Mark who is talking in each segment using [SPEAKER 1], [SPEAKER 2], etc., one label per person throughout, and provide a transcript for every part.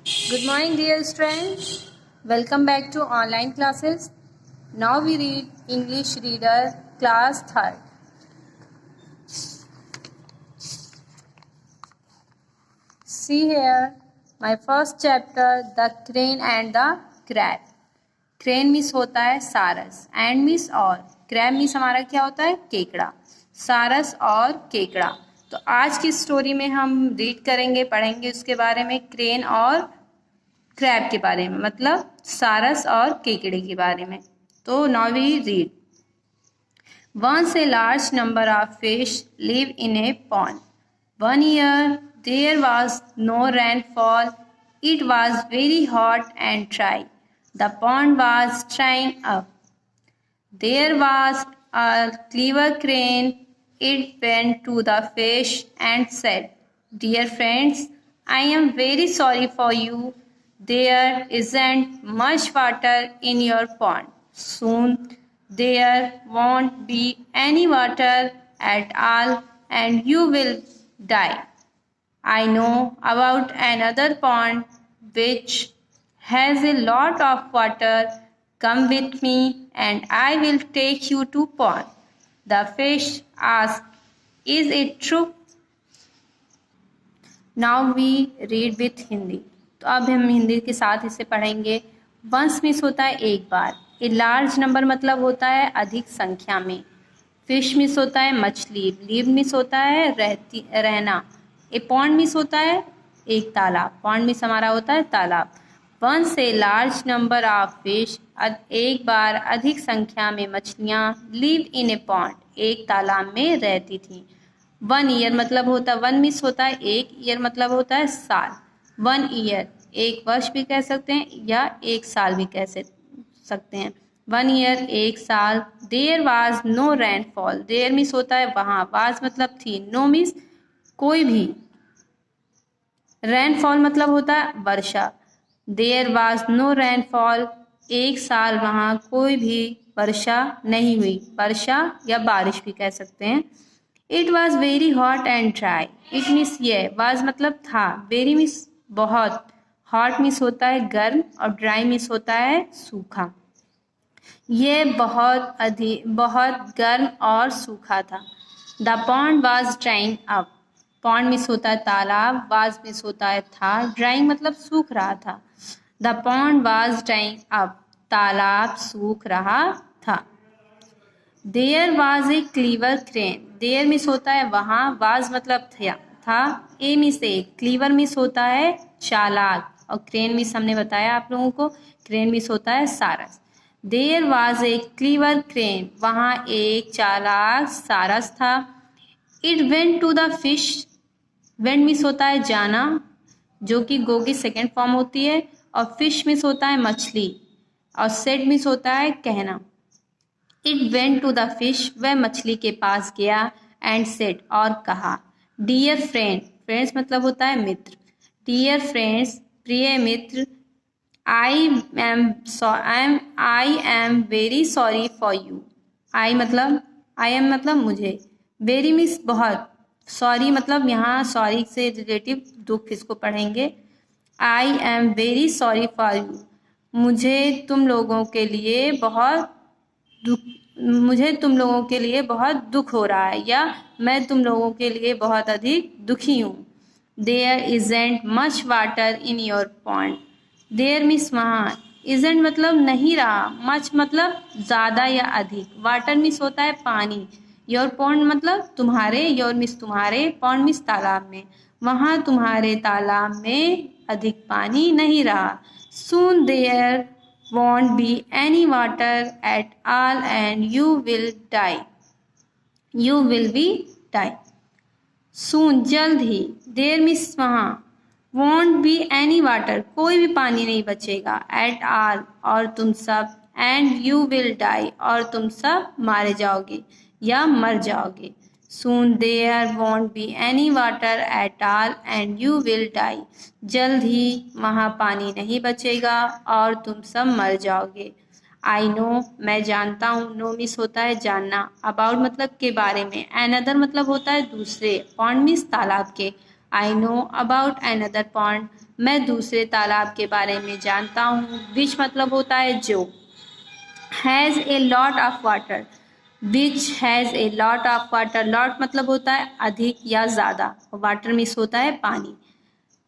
[SPEAKER 1] Good morning, dear students. Welcome back to online classes. Now we read English Reader, class 3rd. See here, my first chapter, The Crane and the Crab. Crane means होता है सारस, and means और, crab means हमारा क्या होता है केकड़ा, सारस और केकड़ा। तो आज की स्टोरी में हम रीड करेंगे, पढ़ेंगे उसके बारे में, क्रेन और क्रैब के बारे में, मतलब सारस और केकड़े के बारे में। तो now we read. Once a large number of fish live in a pond. One year there was no rainfall. It was very hot and dry. The pond was drying up. There was a clever crane. It went to the fish and said, "Dear friends, I am very sorry for you. There isn't much water in your pond. Soon there won't be any water at all and you will die. I know about another pond which has a lot of water. Come with me and I will take you to pond." The fish asked, "Is it true?" Now we read with Hindi. तो अब हम हिंदी के साथ इसे पढ़ेंगे। Once means होता है एक बार, ए लार्ज नंबर मतलब होता है अधिक संख्या में, फिश मीन्स होता है मछली, लीव मीन्स होता है रहना, ए पॉन्ड मीन्स होता है एक तालाब, पॉन्ड मीन्स हमारा होता है तालाब। Once a large number of fish, एक बार अधिक संख्या में मछलियाँ, लिव इन ए पॉन्ड, एक तालाब में रहती थी। 1 ईयर मतलब होता है, 1 मीन्स होता है एक, ईयर मतलब होता है साल। 1 ईयर एक वर्ष भी कह सकते हैं या एक साल भी कह सकते हैं। 1 ईयर एक साल। There was no rainfall, there means होता है वहाँ, वाज मतलब थी, नो मीन्स कोई भी, रेनफॉल मतलब होता है वर्षा। देयर वाज नो रेनफॉल, एक साल वहाँ कोई भी वर्षा नहीं हुई, वर्षा या बारिश भी कह सकते हैं। It was very hot and dry, it means ये, वाज मतलब था, वेरी मीन्स बहुत, हॉट मीन्स होता है गर्म और ड्राई मीन्स होता है सूखा। ये बहुत गर्म और सूखा था। The pond was drying up, pond means होता है तालाब, वाज मीन्स होता है था, ड्राइंग मतलब सूख रहा था। The pond was drying up, तालाब सूख रहा था। There was a clever crane, there means होता है वहाँ, वाज मतलब था, ए मीन्स एक, क्लीवर मीन्स होता है चालाक, और क्रेन मीन्स हमने बताया आप लोगों को, क्रेन मीन्स होता है सारस। There was a clever crane, वहाँ एक चालाक सारस था। It went to the fish, went means होता है जाना, जो कि गो की सेकेंड फॉर्म होती है, और फिश मीन्स होता है मछली, और सेड मीन्स होता है कहना। It went to the fish, वह मछली के पास गया, एंड सेड और कहा, डियर फ्रेंड, फ्रेंड्स मतलब होता है मित्र, डियर फ्रेंड्स प्रिय मित्र, I am very sorry for you, I am मतलब मुझे, वेरी मीन्स बहुत, सॉरी मतलब यहाँ सॉरी से रिलेटिव दुख, इसको पढ़ेंगे। आई am very sorry for you, मुझे तुम लोगों के लिए बहुत दुख हो रहा है, या मैं तुम लोगों के लिए बहुत अधिक दुखी हूँ। There isn't much water in your pond, there means वहाँ, इजेंट मतलब नहीं रहा, मच मतलब ज़्यादा या अधिक, वाटर मीन्स होता है पानी, योर पॉन्ड मतलब तुम्हारे, योर मीन्स तुम्हारे, पॉन्ड मीन्स तालाब में, वहाँ तुम्हारे तालाब में अधिक पानी नहीं रहा। सून there won't be any water at all and you will die, you will be die। soon जल्द ही, देर मीन्स वहाँ, won't be any water कोई भी पानी नहीं बचेगा, at all और तुम सब, and you will die और तुम सब मारे जाओगे या मर जाओगे। soon there won't be any water at all and you will die, जल्द ही वहाँ पानी नहीं बचेगा और तुम सब मर जाओगे। आई नो, मैं जानता हूँ, नो मीन्स होता है जानना, अबाउट मतलब के बारे में, अनदर मतलब होता है दूसरे, पॉन्ड मीन्स तालाब के। I know about another pond मैं दूसरे तालाब के बारे में जानता हूँ। विच मतलब होता है जो। Has a lot of water, which has a lot of water, lot मतलब होता है अधिक या ज़्यादा, वाटर मीन्स होता है पानी।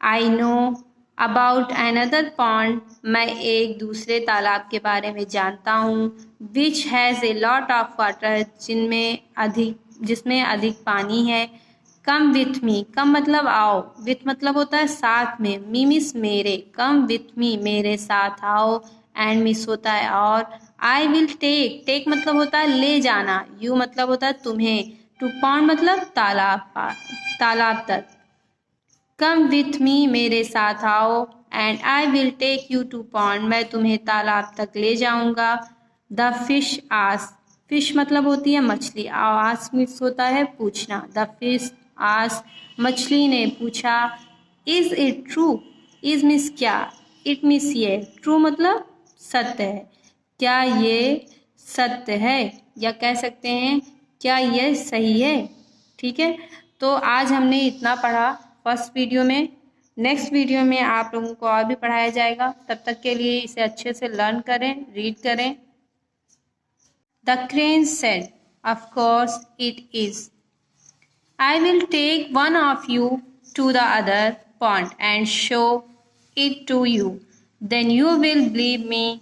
[SPEAKER 1] I know about another pond, मैं एक दूसरे तालाब के बारे में जानता हूँ। Which has a lot of water, जिसमें अधिक पानी है। कम विथ मी, कम मतलब आओ, विथ मतलब होता है साथ में, मी मीन्स मेरे, कम विथ मी मेरे साथ आओ, एंड मीन्स होता है और। आई विल टेक, टेक मतलब होता है ले जाना, यू मतलब होता है तुम्हें, टू पॉन्ड मतलब तालाब तक। कम विथ मी मेरे साथ आओ, and I will take you to pond, मैं तुम्हें तालाब तक ले जाऊंगा। द फिश आस्क्ड, फिश मतलब होती है मछली, आस्क मीन्स होता है पूछना। द फिश आस्क्ड, मछली ने पूछा। Is it true, is means क्या, इट मीन्स ये, ट्रू मतलब सत्य है, क्या ये सत्य है, या कह सकते हैं क्या ये सही है। ठीक है, तो आज हमने इतना पढ़ा फर्स्ट वीडियो में। नेक्स्ट वीडियो में आप लोगों को और भी पढ़ाया जाएगा, तब तक के लिए इसे अच्छे से लर्न करें, रीड करें। The crane said, of course it is. I will take one of you to the other pond and show it to you, then you will believe me.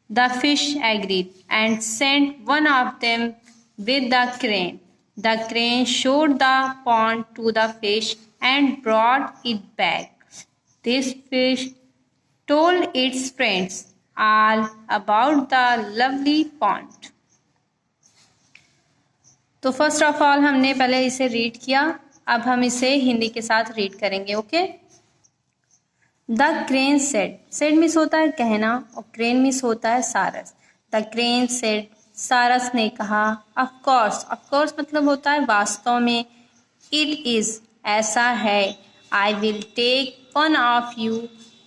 [SPEAKER 1] The fish agreed and sent one of them with the crane. The crane showed the pond to the fish and brought it back. This fish told its friends all about the lovely pond. तो first of all हमने पहले इसे read किया, अब हम इसे हिंदी के साथ रीड करेंगे। Okay. The crane said, said means होता है कहना और क्रेन मीन्स होता है सारस। द क्रेन सेड, सारस ने कहा। ऑफ कोर्स मतलब होता है वास्तव में। इट इज, ऐसा है। I will take one of you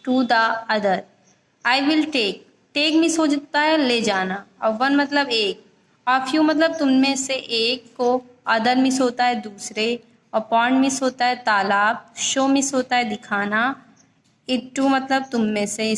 [SPEAKER 1] to the other, I will take, take means हो जाता है ले जाना, और वन मतलब एक, ऑफ यू मतलब तुम में से एक को, अदर मीन्स होता है दूसरे, और पॉन्ड मीन्स होता है तालाब, शो मीन्स होता है दिखाना, इट टू मतलब तुम में से।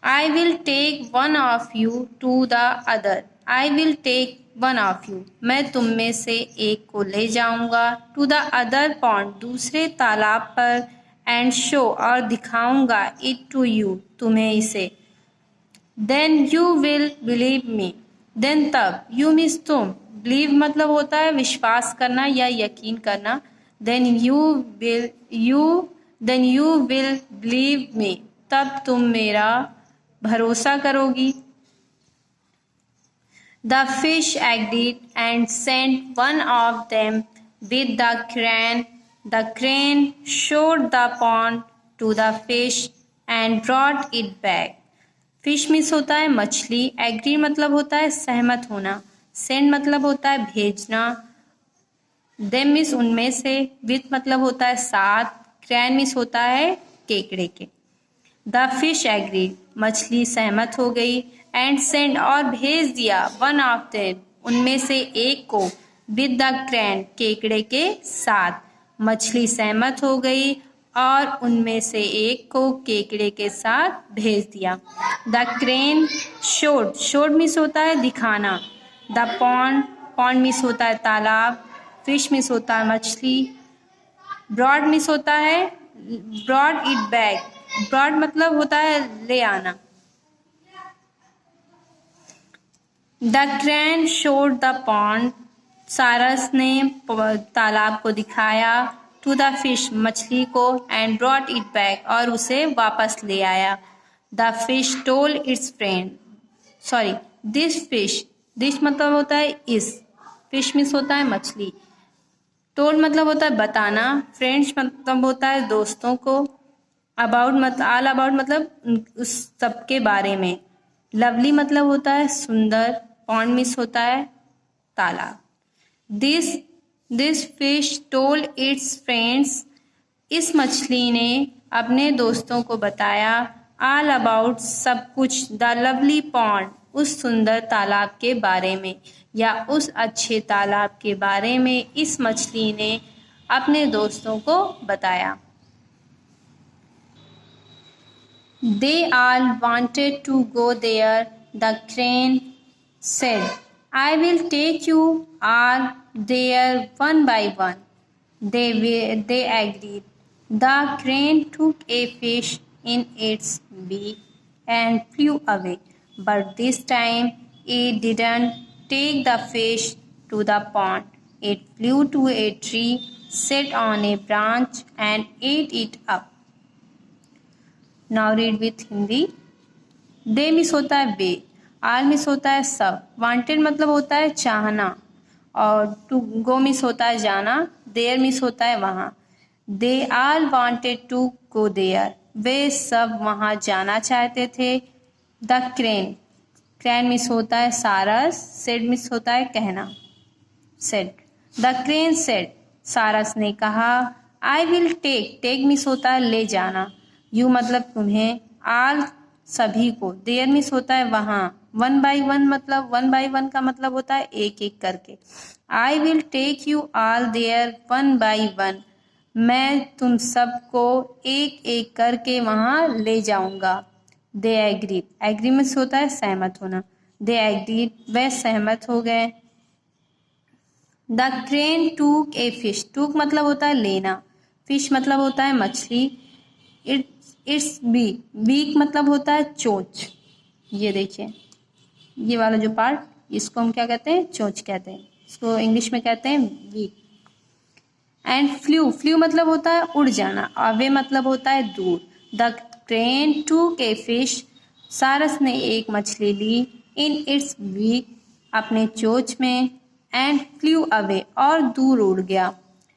[SPEAKER 1] I will take one of you to the other, I will take one of you, मैं तुम में से एक को ले जाऊंगा, टू द अदर पॉन्ड, दूसरे तालाब पर, एंड शो और दिखाऊंगा, इट टू यू, तुम्हें इसे। Then you will believe me, then तब, यू मीन्स तुम, बिलीव मतलब होता है विश्वास करना या यकीन करना। Then you will believe me, तब तुम मेरा भरोसा करोगी। The fish agreed and sent one of them with the crane. The crane showed the pond to the fish and brought it back. Fish means होता है मछली, एग्री मतलब होता है सहमत होना, सेंड मतलब होता है भेजना, देम मीन्स उनमें से, विथ मतलब होता है साथ, क्रैन मीन्स होता है केकड़े के। द फिश एग्री, मछली सहमत हो गई, एंड सेंड और भेज दिया, वन ऑफ देम उनमें से एक को, विद द क्रैन केकड़े के साथ, मछली सहमत हो गई और उनमें से एक को केकड़े के साथ भेज दिया। द क्रेन शोड मीन्स होता है दिखाना, द पॉन्ड मीन्स होता है तालाब, फिश मीन्स होता है मछली, ब्रॉड मीन्स होता है ब्रॉड इट बैक, ब्रॉड मतलब होता है ले आना। The crane showed the pond, सारस ने तालाब को दिखाया, टू द फिश मछली को, एंड ब्रॉट इट बैक और उसे वापस ले आया। The fish told it's friend, this fish, this मतलब होता है इस, फिश मीन्स होता है मछली, टोल्ड मतलब होता है बताना, फ्रेंड्स मतलब होता है दोस्तों को, अबाउट ऑल अबाउट मतलब उस सब के बारे में, लवली मतलब होता है सुंदर, पॉन्ड मीन्स होता है तालाब। This fish told it's friends, इस मछली ने अपने दोस्तों को बताया, ऑल अबाउट सब कुछ, द लवली पॉन्ड उस सुंदर तालाब के बारे में, या उस अच्छे तालाब के बारे में इस मछली ने अपने दोस्तों को बताया। They all wanted to go there. The crane said, I will take you all there one by one. They agreed. The crane took a fish in its beak and flew away. But this time it didn't take the fish to the pond. It flew to a tree, sat on a branch, and ate it up. Now read with Hindi. They miss होता है वे, are miss होता है सब, wanted मतलब होता है चाहना, और टू गो मिस होता है जाना, देयर मिस होता है वहाँ. दे आल वांटेड टू गो देयर, वे सब वहाँ जाना चाहते थे. द क्रेन, क्रैन मिस होता है सारस, सेड मिस होता है कहना, सेड. द क्रेन सेड, सारस ने कहा. I will take, take means होता है ले जाना, यू मतलब तुम्हें, आल सभी को, देयर मिस होता है वहाँ, वन बाई वन मतलब वन बाई वन का मतलब होता है एक एक करके. I will take you all there one by one, मैं तुम सबको एक एक करके वहाँ ले जाऊंगा. दे एग्रीड, एग्री मिस होता है सहमत होना, दे एग्रीड, वह सहमत हो गए. द क्रेन टूक ए फिश, टूक मतलब होता है लेना, फिश मतलब होता है मछली. इट्स बीक, बीक मतलब होता है चोंच. ये देखिए ये वाला जो पार्ट, इसको हम क्या कहते हैं, चोंच कहते हैं, इसको इंग्लिश में कहते हैं बीक. एंड फ्लू, फ्लू मतलब होता है उड़ जाना, अवे मतलब होता है दूर. द क्रेन टूक ए फिश, सारस ने एक मछली ली, इन इट्स बीक अपने चोंच में, एंड फ्लू अवे और दूर उड़ गया.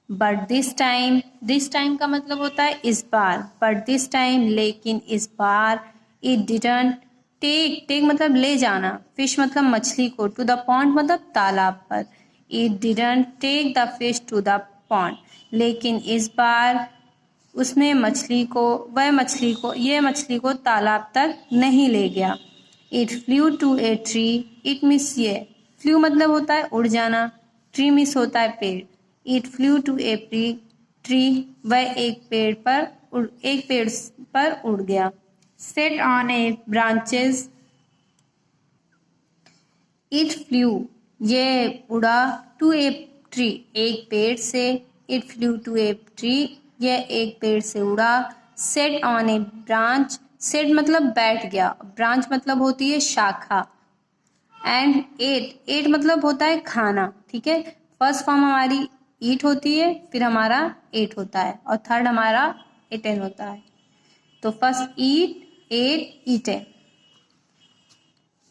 [SPEAKER 1] बट दिस टाइम का मतलब होता है इस बार, बट दिस टाइम लेकिन इस बार, इट डिडंट टेक, टेक मतलब ले जाना, फिश मतलब मछली को, टू द पॉन्ड मतलब तालाब पर. It didn't take the fish to the pond, लेकिन इस बार उसने मछली को, ये मछली को तालाब तक नहीं ले गया. It flew to a tree, it means, ये फ्लू मतलब होता है उड़ जाना, ट्री मिस होता है पेड़. It flew to a tree, वह एक पेड़ पर उड़ गया. Sat on a branches, it flew, ये उड़ा, टू ए ट्री, एक पेड़ से, it flew to a tree, यह एक पेड़ से उड़ा. Sat on a branch, sat मतलब बैठ गया, ब्रांच मतलब होती है शाखा. एंड एट मतलब होता है खाना, ठीक है. फर्स्ट फॉर्म हमारी ईट होती है, फिर हमारा एट होता है, और थर्ड हमारा एटेन होता है. तो first eat, ate, eaten.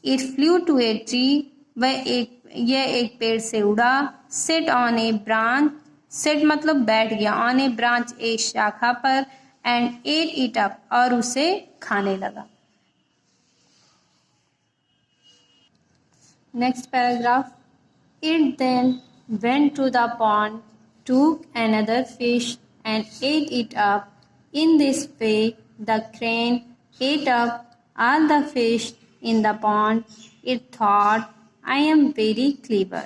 [SPEAKER 1] It flew to a tree, यह एक पेड़ से उड़ा. Sat on a branch, sat मतलब बैठ गया, ऑन ए ब्रांच एक शाखा पर, एंड एट इट अप और उसे खाने लगा. Next paragraph. It then went to the pond, took another fish and ate it up. In this way, the crane ate up all the fish in the pond. It thought, I am very clever.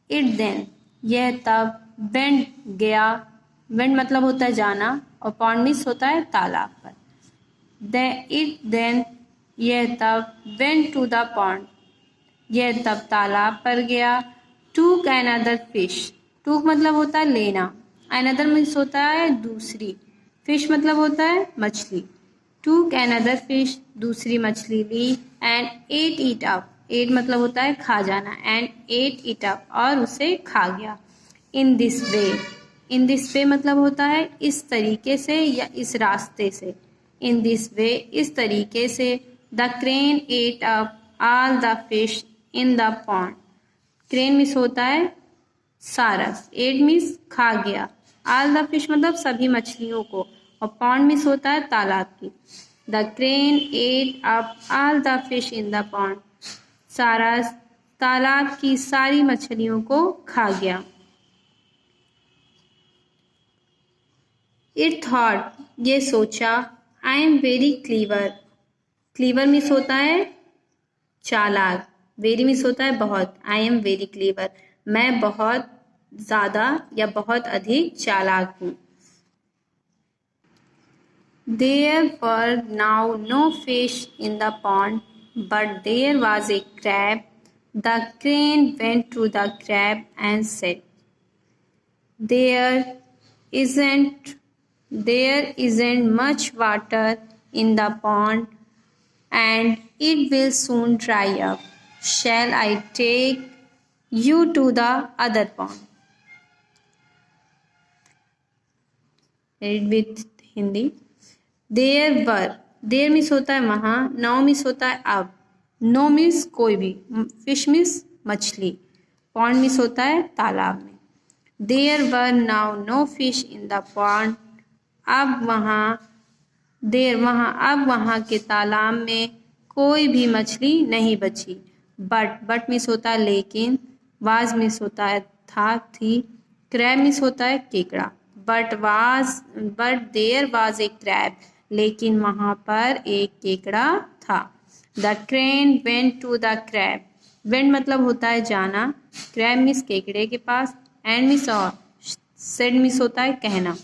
[SPEAKER 1] It then, यह तब, went गया, went मतलब होता है जाना, और pond miss होता है तालाब पर. It then, यह तब, went to the pond, यह तब तालाब पर गया. टूक अनदर फिश, टूक मतलब होता है लेना, अनदर मीन्स होता है दूसरी, फिश मतलब होता है मछली. टूक अनदर फिश, दूसरी मछली ली. And ate it up, ate मतलब होता है खा जाना, एंड एट इट अप और उसे खा गया. In this way, in this way मतलब होता है इस तरीके से या इस रास्ते से. इन दिस वे, इस तरीके से. The crane ate up all the fish in the pond, crane means होता है सारस, एट मिस खा गया, ऑल द फिश मतलब सभी मछलियों को, और पॉन्ड मिस होता है तालाब की. The crane ate up all the fish in the pond, सारस तालाब की सारी मछलियों को खा गया. इट थॉट, ये सोचा. I am very clever, clever means होता है चालाक, वेरी मिस होता है बहुत, आई एम वेरी क्लीवर, मैं बहुत ज़्यादा या बहुत अधिक चालाक हूँ. There were now no fish in the pond, but there was a crab. The crane went to the crab and said, There isn't much water in the pond, and it will soon dry up. Shall I take you to the other pond? Read with Hindi. There means होता है वहाँ, now means होता है अब, no means कोई भी, fish means मछली, pond means होता है तालाब में। There were now no fish in the pond, अब वहाँ के तालाब में कोई भी मछली नहीं बची। बट मीन्स होता है लेकिन, वाज मीन्स होता है था थी, क्रैब मीन्स होता है केकड़ा। But there was a crab, लेकिन वहाँ पर एक केकड़ा था। The crane went to the crab, went मतलब होता है जाना, क्रैब मीन्स केकड़े के पास, एंड मीन्स और, सेड मीन्स होता है कहना।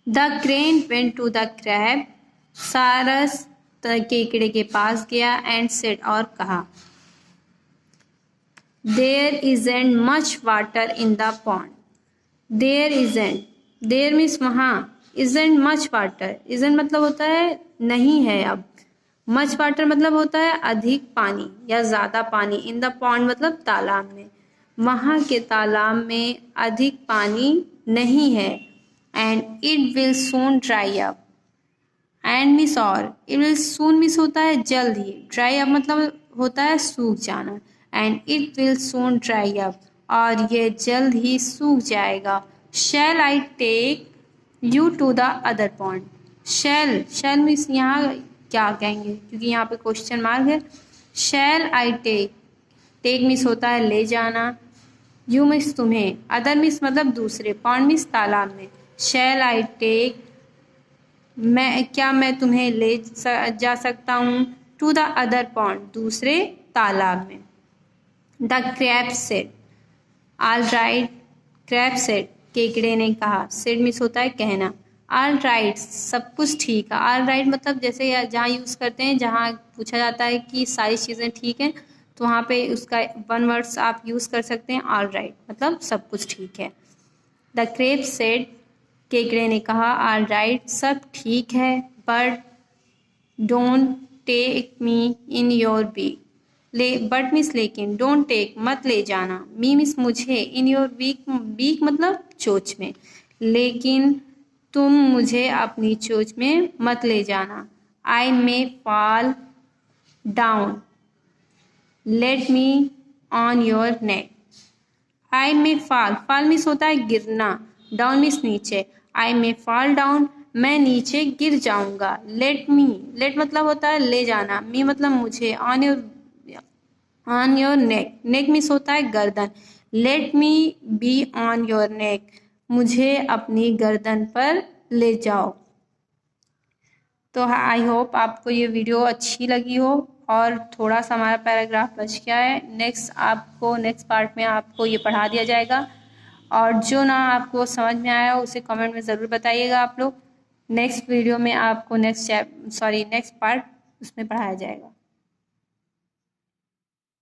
[SPEAKER 1] The crane went to the crab, सारस केकड़े के पास गया, एंड सेड और कहा, there isn't much water in the pond. There means वहाँ, इजंट मच वाटर, इजंट मतलब होता है नहीं है अब, मच वाटर मतलब होता है अधिक पानी या ज़्यादा पानी, इन द पॉन्ड मतलब तालाब में, वहाँ के तालाब में अधिक पानी नहीं है। And it will soon dry up, and means और, इट विल सून मीन्स होता है जल्द ही, ड्राई अप मतलब होता है सूख जाना, and it will soon dry up, और ये जल्द ही सूख जाएगा। Shall I take you to the other pond. Shall means यहाँ क्या कहेंगे, क्योंकि यहाँ पे क्वेश्चन मार्क है। शैल आई टेक मीन्स होता है ले जाना, यू मीन्स तुम्हें, अदर मीन्स मतलब दूसरे, पॉन्ड मीन्स तालाब में। शैल आई टेक, मैं तुम्हें ले जा सकता हूँ, टू द अदर पॉन्ड, दूसरे तालाब में। The crab said, all right, crab said, केकड़े ने कहा, सेड मीन्स होता है कहना, ऑल राइट सब कुछ ठीक है, ऑल राइट मतलब जैसे जहाँ यूज़ करते हैं, जहाँ पूछा जाता है कि सारी चीज़ें ठीक हैं, तो वहाँ पे उसका वन वर्ड्स आप यूज़ कर सकते हैं, ऑल राइट मतलब सब कुछ ठीक है। द क्रैब सेड, केकड़े ने कहा, ऑल राइट सब ठीक है, but don't take me in your beak, but means लेकिन, डोंट टेक मत ले जाना, मी मीन्स मुझे, इन योर बीक मतलब चोच में, लेकिन तुम मुझे अपनी चोच में मत ले जाना। I may fall down, let me on your neck. I may fall means होता है गिरना, डाउन मीन्स नीचे, आई मे फॉल डाउन मैं नीचे गिर जाऊंगा। लेट मतलब होता है ले जाना, मी मतलब मुझे, ऑन योर नेक मीन्स होता है गर्दन, let me be on your नेक मुझे अपनी गर्दन पर ले जाओ। तो आई होप आपको ये वीडियो अच्छी लगी हो, और थोड़ा सा हमारा पैराग्राफ बच गया है, नेक्स्ट पार्ट में आपको ये पढ़ा दिया जाएगा, और जो ना आपको समझ में आया उसे कमेंट में ज़रूर बताइएगा आप लोग। नेक्स्ट वीडियो में आपको नेक्स्ट पार्ट उसमें पढ़ाया जाएगा।